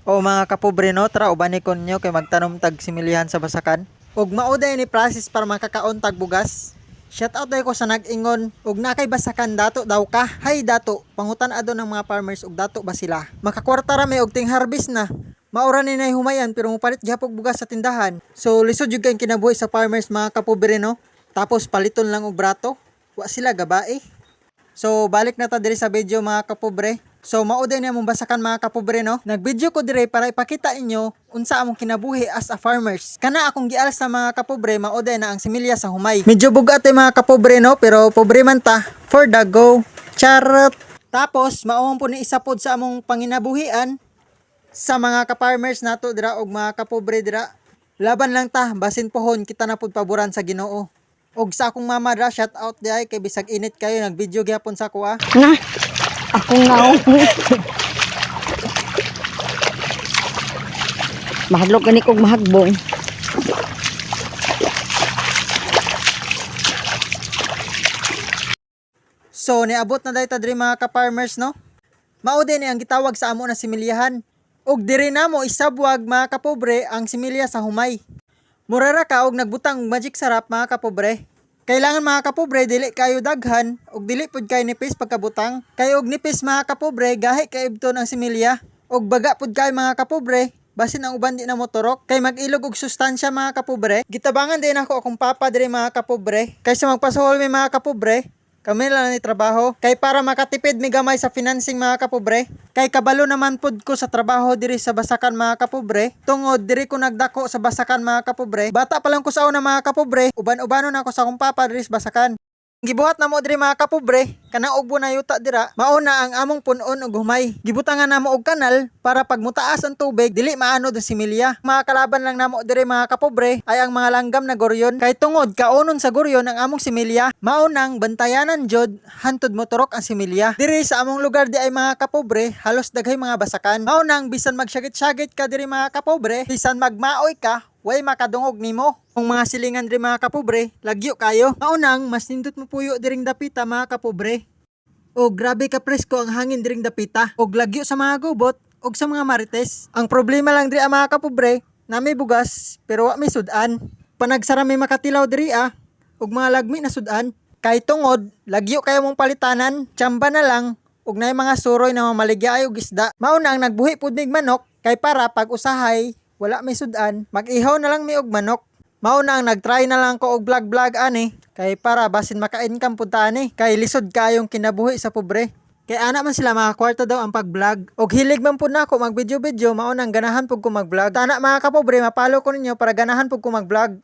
O mga kapobre no, tara ubanikon nyo kay magtanom tag similihan sa basakan. Ug mauday ni process para makakaon tag bugas. Shout out ko sa nag-ingon ug nakay basakan dato daw ka. Hay dato, pangutan ado ng mga farmers ug dato ba sila. Makakwarta ra may og ting harvest na. Maura ni nay humayan pero mupalit gyapon bugas sa tindahan. So lisod jud kay kinabuhi sa farmers mga kapobre no. Tapos paliton lang og brato. Wa sila gabae. So balik na ta diri sa video mga kapobre. So mao din among basakan mga kapobre no. Nagvideo ko dire para ipakita inyo unsa among kinabuhi as a farmers. Kana akong gial sa mga kapobre mao din na ang similya sa humay. Medyo bugat mga kapobre no pero pobre man ta for the go. Charot. Tapos mao po ni isa pod sa among panginabuhian sa mga ka-farmers nato dira og mga kapobre dira. Laban lang ta basin pohon kita na pod paboran sa Ginoo. Og sa akong mama dira shout out di ay kay bisag init kayo nagvideo gyapon sa ko Nga, ako nga. Mahadlok gani kog mahagbong. So niabot na dayta diri mga ka-farmers no. Mao din ang gitawag sa amo na similyahan. Og diri namo isabwag mga kapobre ang similya sa humay. Murara ka og nagbutang og magic sarap mga kapobre. Kailangan mga kapobre dili kayo daghan og dili pud kay nipis pagkabutang. Kay og nipis mga kapobre gahi kay ibton ang similya. Og baga pud kay mga kapobre basin ang uban di na motorok kay mag-ilog og sustansya mga kapobre. Gitabangan din ako akong papa diri mga kapobre. Kaysa magpasuhol mi mga kapobre. Kami lang ni trabaho. Kay para makatipid mi gamay sa financing mga kapobre. Kay kabalo naman pud ko sa trabaho diri sa basakan mga kapobre. Tungod diri ko nagdako sa basakan mga kapobre. Bata pa lang ko sa una mga kapobre. Uban-ubanon ako sa akong papa diri sa basakan. Gibuhat na mo diri mga kapobre, kanang og bunayuta dira, mauna ang among punon og humay. Gibutangan namo og kanal para pag mutaas ang tubig dili maano sa similya. Mga kalaban lang namo diri mga kapobre ay ang mga langgam na goryon. Kay tungod kaunon sa goryon ang among similya, maunang bantayanan jud hantud motorok ang similya. Diri sa among lugar di ay mga kapobre, halos daghay mga basakan. Maunang bisan magsyagit-syagit ka diri mga kapobre, bisan magmaoy ka, way makadungog nimo. Kung mga silingan diri mga kapobre, lagyo kayo. Maunang mas nindot mo puyo diring dapita mga kapobre. O grabe ka presko ang hangin diring dapita. Og lagyo sa mga gubot og sa mga marites. Ang problema lang diri mga kapobre, na may bugas pero wa may sudan. Panagsara may makatilaw diri og mga lagmi na sudan. Kay tungod, lagyo kayo mong palitanan, tsamba na lang og nay mga suroy na mamaligya og isda. Mauna ang nagbuhi pud mig manok kay para pag usahay wala may sudan, mag-ihaw na lang mi og manok. Mauna ang nagtry na lang ko og vlog ani kay para basin maka-income pud ta ani kay lisod kayong kinabuhi sa pobre. Kay ana man sila mga kwarta daw ang pag-vlog. Og hilig man pud nako mag video-video, mauna ang ganahan pud ko mag-vlog. Tana mga kapobre, mapalo ko ninyo para ganahan pud ko mag-vlog.